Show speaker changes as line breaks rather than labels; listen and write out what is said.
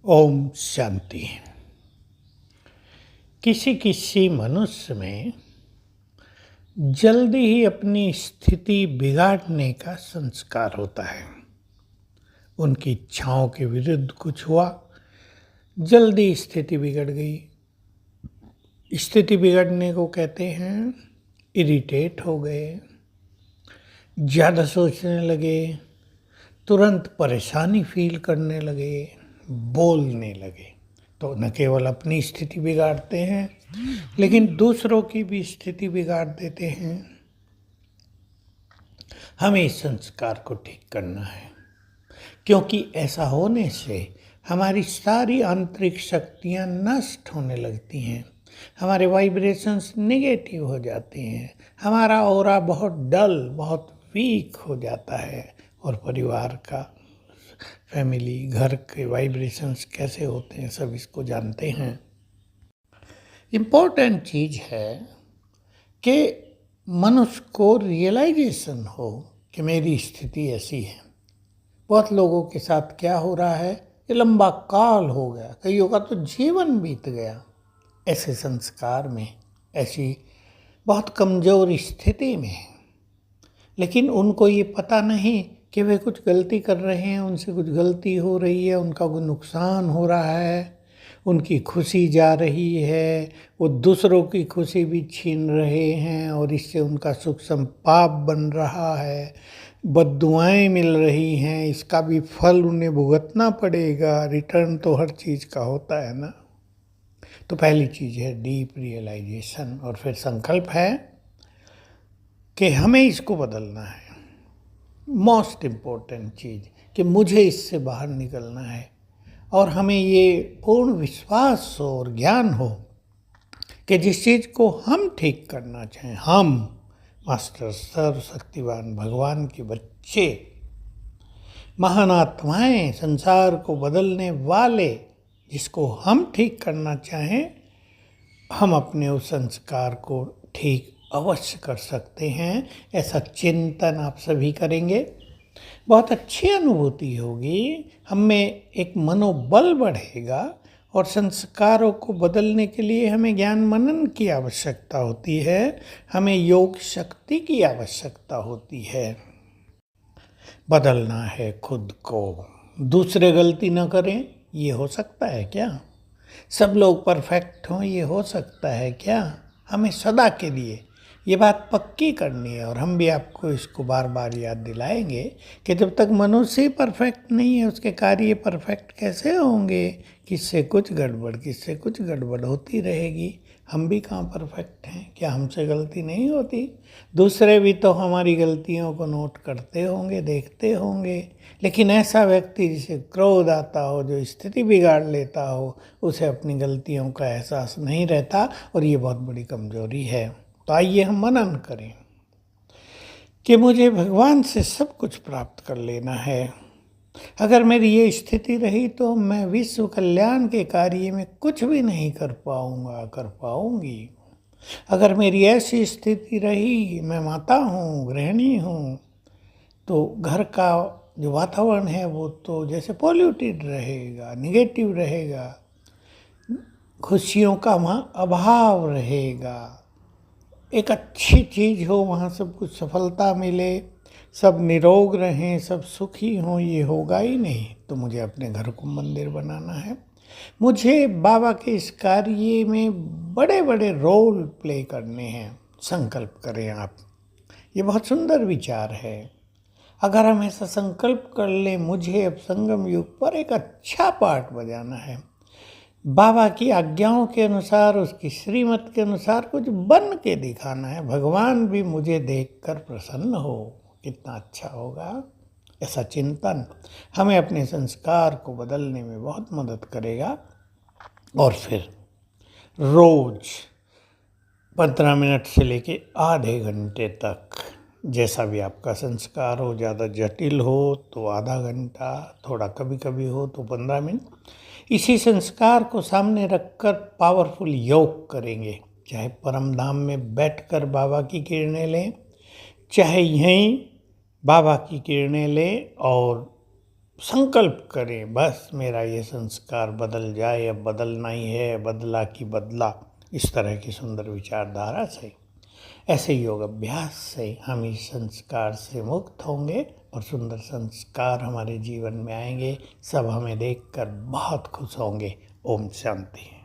ओम शांति। किसी किसी मनुष्य में जल्दी ही अपनी स्थिति बिगाड़ने का संस्कार होता है। उनकी इच्छाओं के विरुद्ध कुछ हुआ, जल्दी स्थिति बिगड़ गई। स्थिति बिगड़ने को कहते हैं इरिटेट हो गए, ज़्यादा सोचने लगे, तुरंत परेशानी फील करने लगे, बोलने लगे। तो न केवल अपनी स्थिति बिगाड़ते हैं लेकिन दूसरों की भी स्थिति बिगाड़ देते हैं। हमें इस संस्कार को ठीक करना है, क्योंकि ऐसा होने से हमारी सारी आंतरिक शक्तियां नष्ट होने लगती हैं, हमारे वाइब्रेशंस नेगेटिव हो जाते हैं, हमारा ऑरा बहुत डल, बहुत वीक हो जाता है। और परिवार का, फैमिली, घर के वाइब्रेशंस कैसे होते हैं सब इसको जानते हैं। इम्पोर्टेंट चीज़ है कि मनुष्य को रियलाइजेशन हो कि मेरी स्थिति ऐसी है। बहुत लोगों के साथ क्या हो रहा है, ये लंबा काल हो गया, कईयों का तो जीवन बीत गया ऐसे संस्कार में, ऐसी बहुत कमज़ोर स्थिति में। लेकिन उनको ये पता नहीं कि वे कुछ गलती कर रहे हैं, उनसे कुछ गलती हो रही है, उनका कोई नुकसान हो रहा है, उनकी खुशी जा रही है, वो दूसरों की खुशी भी छीन रहे हैं और इससे उनका सुख संपाप बन रहा है, बद्दुआएं मिल रही हैं, इसका भी फल उन्हें भुगतना पड़ेगा। रिटर्न तो हर चीज़ का होता है ना। तो पहली चीज़ है डीप रियलाइजेशन, और फिर संकल्प है कि हमें इसको बदलना है। मोस्ट इम्पोर्टेंट चीज़ कि मुझे इससे बाहर निकलना है, और हमें ये पूर्ण विश्वास हो और ज्ञान हो कि जिस चीज़ को हम ठीक करना चाहें, हम मास्टर सर्वशक्तिवान भगवान के बच्चे, महान आत्माएं, संसार को बदलने वाले, जिसको हम ठीक करना चाहें, हम अपने उस संस्कार को ठीक अवश्य कर सकते हैं। ऐसा चिंतन आप सभी करेंगे, बहुत अच्छी अनुभूति होगी, हम में एक मनोबल बढ़ेगा, और संस्कारों को बदलने के लिए हमें ज्ञान मनन की आवश्यकता होती है, हमें योग शक्ति की आवश्यकता होती है। बदलना है खुद को, दूसरे गलती न करें, ये हो सकता है क्या? सब लोग परफेक्ट हों, ये हो सकता है क्या? हमें सदा के लिए ये बात पक्की करनी है, और हम भी आपको इसको बार बार याद दिलाएंगे कि जब तक मनुष्य ही परफेक्ट नहीं है, उसके कार्य परफेक्ट कैसे होंगे? किससे कुछ गड़बड़ होती रहेगी। हम भी कहाँ परफेक्ट हैं? क्या हमसे गलती नहीं होती? दूसरे भी तो हमारी गलतियों को नोट करते होंगे, देखते होंगे। लेकिन ऐसा व्यक्ति जिसे क्रोध आता हो, जो स्थिति बिगाड़ लेता हो, उसे अपनी गलतियों का एहसास नहीं रहता, और ये बहुत बड़ी कमजोरी है। तो आइए हम मनन करें कि मुझे भगवान से सब कुछ प्राप्त कर लेना है। अगर मेरी ये स्थिति रही तो मैं विश्व कल्याण के कार्य में कुछ भी नहीं कर पाऊंगी। अगर मेरी ऐसी स्थिति रही, मैं माता हूँ, गृहिणी हूँ, तो घर का जो वातावरण है वो तो जैसे पॉल्यूटेड रहेगा, निगेटिव रहेगा, खुशियों का वहाँ अभाव रहेगा। एक अच्छी चीज़ हो, वहाँ सब कुछ सफलता मिले, सब निरोग रहें, सब सुखी हों, ये होगा ही नहीं। तो मुझे अपने घर को मंदिर बनाना है, मुझे बाबा के इस कार्य में बड़े बड़े रोल प्ले करने हैं। संकल्प करें आप, ये बहुत सुंदर विचार है। अगर हम ऐसा संकल्प कर लें, मुझे अब संगम युग पर एक अच्छा पार्ट बजाना है, बाबा की आज्ञाओं के अनुसार, उसकी श्रीमत के अनुसार कुछ बन के दिखाना है, भगवान भी मुझे देखकर प्रसन्न हो, कितना अच्छा होगा। ऐसा चिंतन हमें अपने संस्कार को बदलने में बहुत मदद करेगा। और फिर रोज 15 मिनट से लेके आधे घंटे तक, जैसा भी आपका संस्कार हो, ज़्यादा जटिल हो तो आधा घंटा, थोड़ा कभी कभी हो तो 15 मिनट, इसी संस्कार को सामने रखकर पावरफुल योग करेंगे। चाहे परम धाम में बैठकर बाबा की किरणें लें, चाहे यहीं बाबा की किरणें लें और संकल्प करें, बस मेरा ये संस्कार बदल जाए, अब बदलना ही है, बदला कि बदला, इस तरह की सुंदर विचारधारा से, ऐसे योग अभ्यास से हम इस संस्कार से मुक्त होंगे और सुंदर संस्कार हमारे जीवन में आएंगे। सब हमें देखकर बहुत खुश होंगे। ओम शांति।